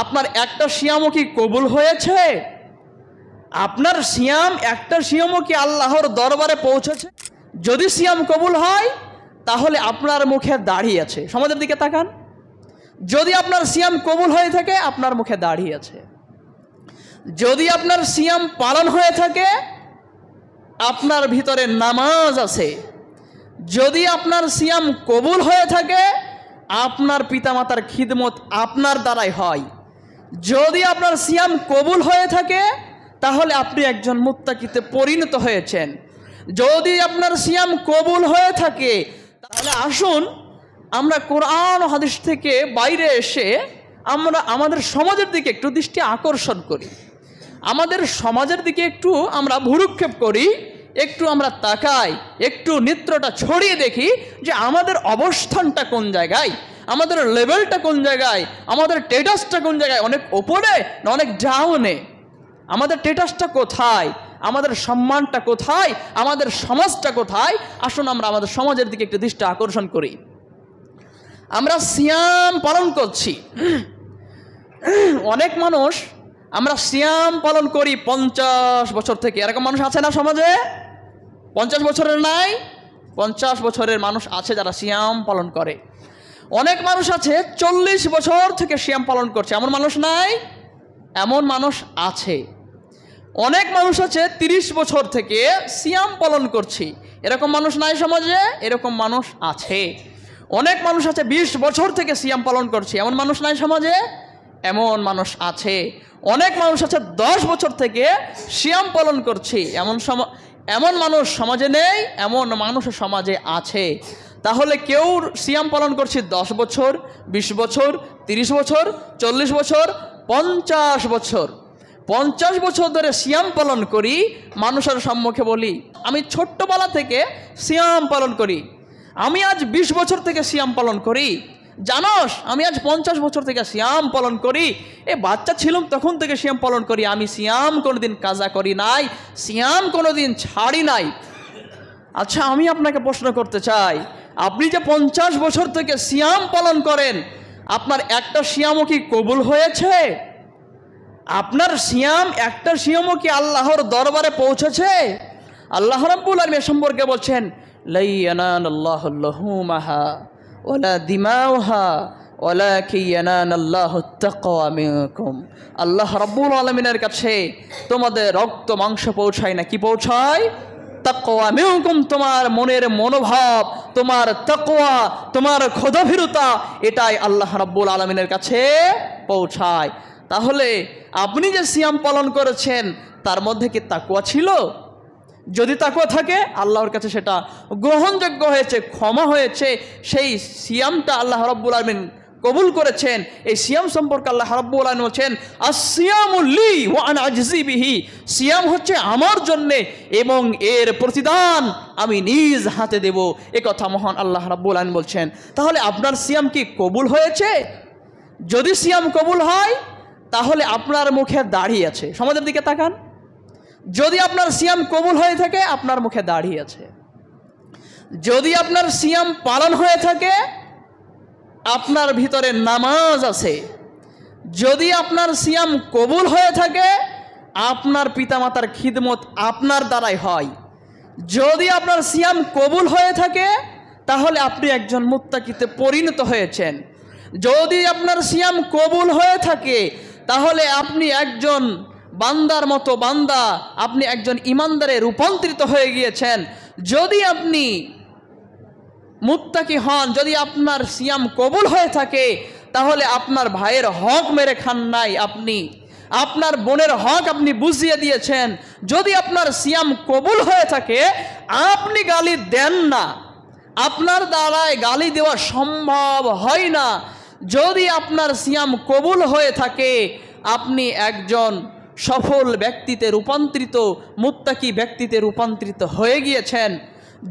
আপনার একটা সিয়ামও কি কবুল হয়েছে? আপনার সিয়াম একটা সিয়ামও কি আল্লাহর দরবারে পৌঁছেছে? যদি সিয়াম কবুল হয় তাহলে আপনার মুখে দাড়ি আছে। সমাজের দিকে তাকান। যদি আপনার সিয়াম কবুল হয়ে থাকে আপনার মুখে দাড়ি আছে। যদি আপনার সিয়াম পালন হয়ে থাকে আপনার ভিতরে নামাজ আছে। যদি আপনার সিয়াম কবুল হয়ে থাকে আপনার পিতামাতার খিদমত আপনার দ্বারাই হয়। যদি আপনার সিয়াম কবুল হয়ে থাকে তাহলে আপনি একজন মুত্তাকিতে পরিণত হয়েছেন। যদি আপনার সিয়াম কবুল হয়ে থাকে তাহলে আসুন আমরা কোরআন ও হাদিস থেকে বাইরে এসে আমরা আমাদের সমাজের দিকে একটু দৃষ্টি আকর্ষণ করি। আমাদের সমাজের দিকে একটু আমরা ভুরুক্ষেপ করি, একটু আমরা তাকাই, একটু নেত্রটা ছড়িয়ে দেখি যে আমাদের অবস্থানটা কোন জায়গায়, আমাদের লেভেলটা কোন জায়গায়, আমাদের স্ট্যাটাসটা কোন জায়গায়, অনেক ওপরে না অনেক ডাউনে, আমাদের স্ট্যাটাসটা কোথায়, আমাদের সম্মানটা কোথায়, আমাদের সমাজটা কোথায়। আসুন আমরা আমাদের সমাজের দিকে একটু দৃষ্টি আকর্ষণ করি। আমরা সিয়াম পালন করছি, অনেক মানুষ আমরা সিয়াম পালন করি 50 বছর থেকে। এরকম মানুষ আছে না সমাজে? 50 বছরের নাই, 50 বছরের মানুষ আছে যারা সিয়াম পালন করে। অনেক মানুষ আছে 40 বছর থেকে সিয়াম পালন করছে, এমন মানুষ নাই? এমন মানুষ আছে। অনেক মানুষ আছে 30 বছর থেকে সিয়াম পালন করছি, এরকম মানুষ নাই সমাজে? এরকম মানুষ আছে। অনেক মানুষ আছে 20 বছর থেকে সিয়াম পালন করছি, এমন মানুষ নাই সমাজে? এমন মানুষ আছে। অনেক মানুষ আছে 10 বছর থেকে সিয়াম পালন করছি, এমন মানুষ সমাজে নেই? এমন মানুষ সমাজে আছে। তাহলে কেউ সিয়াম পালন করছি 10 বছর, 20 বছর, 30 বছর, 40 বছর, 50 বছর, 50 বছর ধরে সিয়াম পালন করি। মানুষের সম্মুখে বলি আমি ছোট্টবেলা থেকে সিয়াম পালন করি, আমি আজ 20 বছর থেকে সিয়াম পালন করি, জানোস আমি আজ 50 বছর থেকে সিয়াম পালন করি, বাচ্চা ছিলাম তখন থেকে সিয়াম পালন করি, আমি সিয়াম কোনোদিন কাজা করি নাই, সিয়াম কোনোদিন ছাড়ি নাই। আচ্ছা আমি আপনাকে প্রশ্ন করতে চাই, আপনি যে 50 বছর থেকে সিয়াম পালন করেন আপনার একটা সিয়ামও কি কবুল হয়েছে? আপনার সিয়াম একটা সিয়ামও কি আল্লাহর দরবারে পৌঁছেছে? আল্লাহ রাব্বুল আলামিন সম্পর্কে বলছেন লা ইয়ানালাল্লাহু লাহুমাহা ওয়ালা দিমাউহা ওয়ালাকিন ইয়ানালাল্লাহুত তাকওয়া মিনকুম। আল্লাহ রাব্বুল আলামিনের কাছে তোমাদের রক্ত মাংস পৌঁছায় না, কি পৌঁছায়? তাকওয়া মিনকুম, তোমার মনের মনোভাব, তোমার তাকওয়া, তোমার খোদাভীরুতা, এটাই আল্লাহ রাব্বুল আলামিনের কাছে পৌঁছায়। তাহলে আপনি যে সিয়াম পালন করেছেন তার মধ্যে কি তাকওয়া ছিল? যদি তাকওয়া থাকে আল্লাহর কাছে সেটা গ্রহণযোগ্য হয়েছে, ক্ষমা হয়েছে, সেই সিয়ামটা আল্লাহ রাব্বুল আলামিন কবুল করেছেন। এই সিয়াম সম্পর্কে আল্লাহ রাব্বুল আলামিন বলেন আসসিয়ামু লি ওয়া আনা আজজি বিহি, সিয়াম হচ্ছে আমার জন্যে এবং এর প্রতিদান আমি নিজ হাতে দেব, এ কথা মহান আল্লাহ রাব্বুল আলামিন বলছেন। তাহলে আপনার সিয়াম কি কবুল হয়েছে? যদি সিয়াম কবুল হয় তাহলে আপনার মুখে দাড়ি আছে। সমাজের দিকে তাকান। যদি আপনার সিয়াম কবুল হয়ে থাকে আপনার মুখে দাড়ি আছে। যদি আপনার সিয়াম পালন হয়ে থাকে আপনার ভিতরে নামাজ আছে। যদি আপনার সিয়াম কবুল হয়ে থাকে আপনার পিতামাতার খিদমত আপনার দ্বারাই হয়। যদি আপনার সিয়াম কবুল হয়ে থাকে তাহলে আপনি একজন মুত্তাকিতে পরিণত হয়েছেন। যদি আপনার সিয়াম কবুল হয়ে থাকে তাহলে আপনি একজন বান্দার মতো বান্দা, আপনি একজন ইমানদারে রূপান্তরিত হয়ে গিয়েছেন। যদি আপনি মুত্তাকি হন, যদি আপনার সিয়াম কবুল হয়ে থাকে তাহলে আপনার ভাইয়ের হক মেরে খান নাই, আপনি আপনার বোনের হক আপনি বুঝিয়ে দিয়েছেন। যদি আপনার সিয়াম কবুল হয়ে থাকে আপনি গালি দেন না, আপনার দ্বারায় গালি দেওয়া সম্ভব হয় না। যদি আপনার সিয়াম কবুল হয়ে থাকে আপনি একজন সফল ব্যক্তিতে রূপান্তরিত, মুত্তাকি ব্যক্তিতে রূপান্তরিত হয়ে গিয়েছেন।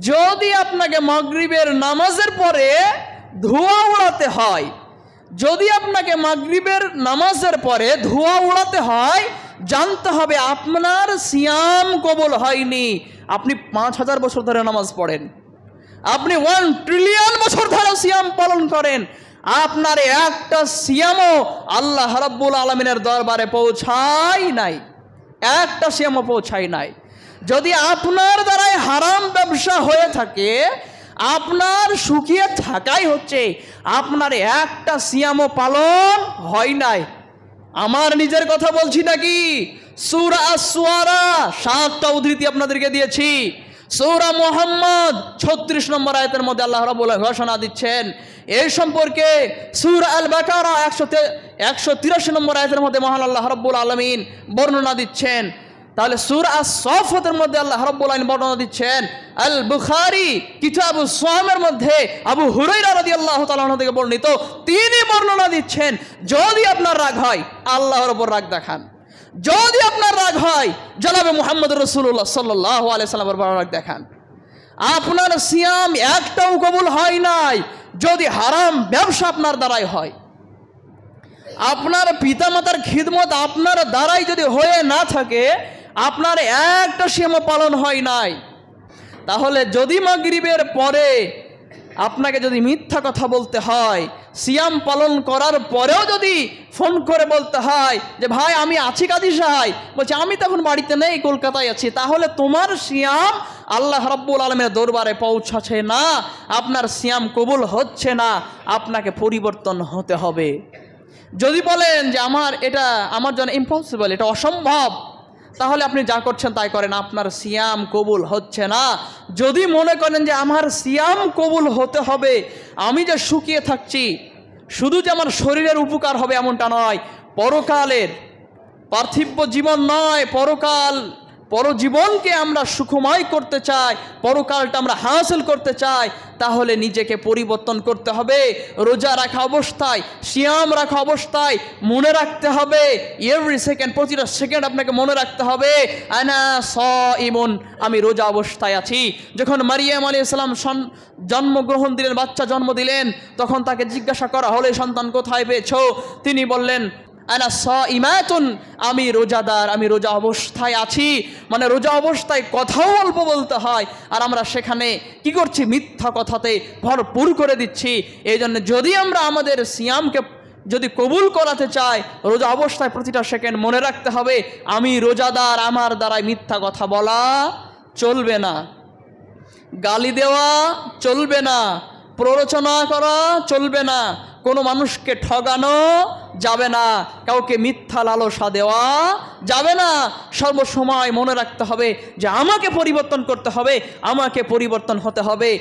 যদি আপনাকে মাগরিবের নামাজের পরে ধোঁয়া উড়াতে হয়, যদি আপনাকে মাগরিবের নামাজের পরে ধোঁয়া উড়াতে হয় জানতে হবে আপনার সিয়াম কবুল হয়নি। আপনি 5000 বছর ধরে নামাজ পড়েন, আপনি 1 ট্রিলিয়ন বছর ধরে সিয়াম পালন করেন, আপনার একটা সিয়ামও আল্লাহ রাব্বুল আলামিনের দরবারে পৌঁছায় নাই, একটা সিয়ামও পৌঁছায় নাই। যদি আপনার দ্বারাই হারাম ব্যবসা হয়ে থাকে, আপনার শুকিয়ে থাকাই হচ্ছে আপনার একটা সিয়ামও পালন হয় নাই। আমার নিজের কথা বলছি নাকি? সূরা আস-শুআরা 7টা উদ্ধৃতি আপনাদেরকে দিয়েছি। সূরা মুহাম্মদ 36 নম্বর আয়াতের মধ্যে আল্লাহ রাব্বুল আলামিন ঘোষণা দিচ্ছেন এই সম্পর্কে। সূরা আল বাকারা 183 নম্বর আয়াতের মধ্যে মহান আল্লাহ রাব্বুল আলামিন বর্ণনা দিচ্ছেন। তাহলে সূরা আস-সাফাতের মধ্যে আল্লাহ রাব্বুল আলামিন বর্ণনা দিচ্ছেন। আল বুখারী কিতাবুস সিয়ামের মধ্যে আবু হুরায়রা রাদিয়াল্লাহু তাআলা আনহু থেকে বর্ণিত, তিনি বর্ণনা দিচ্ছেন যদি আপনার রাগ হয় আল্লাহর উপর রাগ দেখান, যদি আপনার রাগ হয় জনাবে মুহাম্মদ রাসূলুল্লাহ সাল্লাল্লাহু আলাইহি সাল্লামের উপর রাগ দেখান। আপনার সিয়াম একটাও কবুল হয় নাই যদি হারাম ব্যবসা আপনার দ্বারাই হয়। আপনার পিতামাতার খিদমত আপনার দ্বারাই যদি হয়ে না থাকে, আপনার একটা সিয়াম পালন হয় নাই। তাহলে যদি মাগরিবের পরে আপনাকে যদি মিথ্যা কথা বলতে হয়, সিয়াম পালন করার পরেও যদি ফোন করে বলতে হয় যে ভাই আমি আছি কাজী সাহেব, বলছে আমি তখন বাড়িতে নেই, কলকাতায় আছি, তাহলে তোমার সিয়াম আল্লাহ রাব্বুল আলামিনের দরবারে পৌঁছাচ্ছে না, আপনার সিয়াম কবুল হচ্ছে না, আপনাকে পরিবর্তন হতে হবে। যদি বলেন যে এটা আমার জন্য ইম্পসিবল, এটা অসম্ভব, তাহলে আপনি যা করছেন তাই করেন, আপনার সিয়াম কবুল হচ্ছে না। যদি মনে করেন যে আমার সিয়াম কবুল হতে হবে, আমি যে শুকিয়ে থাকছি শুধু যে আমার শরীরের উপকার হবে এমনটা নয়, পরকালের পার্থিব জীবন নয়, পরজীবনকে আমরা সুখময় করতে চাই, পরকালটা আমরা হাসিল করতে চাই, তাহলে নিজেকে পরিবর্তন করতে হবে। রোজা রাখা অবস্থায়, সিয়াম রাখা অবস্থায় মনে রাখতে হবে, এভরি সেকেন্ড, প্রতিটা সেকেন্ড আপনাকে মনে রাখতে হবে আনা সাইমুন, আমি রোজা অবস্থায় আছি। যখন মারিয়াম আলাইহিস সালাম জন্মগ্রহণ দিলেন, বাচ্চা জন্ম দিলেন, তখন তাকে জিজ্ঞাসা করা হলো সন্তান কোথায় পেয়েছো? তিনি বললেন আনা সাইমাতুন, আমি রোজাদার, আমি রোজা অবস্থায় আছি। মানে রোজা অবস্থায় কথাও অল্প বলতে হয়, আর আমরা সেখানে কি করছি? মিথ্যা কথাতে ভরপুর করে দিচ্ছি। এই জন্য যদি আমরা আমাদের সিয়ামকে যদি কবুল করাতে চাই, রোজা অবস্থায় প্রতিটা সেকেন্ড মনে রাখতে হবে আমি রোজাদার, আমার দ্বারাই মিথ্যা কথা বলা চলবে না, গালি দেওয়া চলবে না, প্ররোচনা করা চলবে না, কোনো মানুষকে ঠগানো যাবে না, কাউকে মিথ্যা লালসা দেওয়া যাবে না। সর্বসময় মনে রাখতে হবে যে আমাকে পরিবর্তন করতে হবে, আমাকে পরিবর্তন হতে হবে।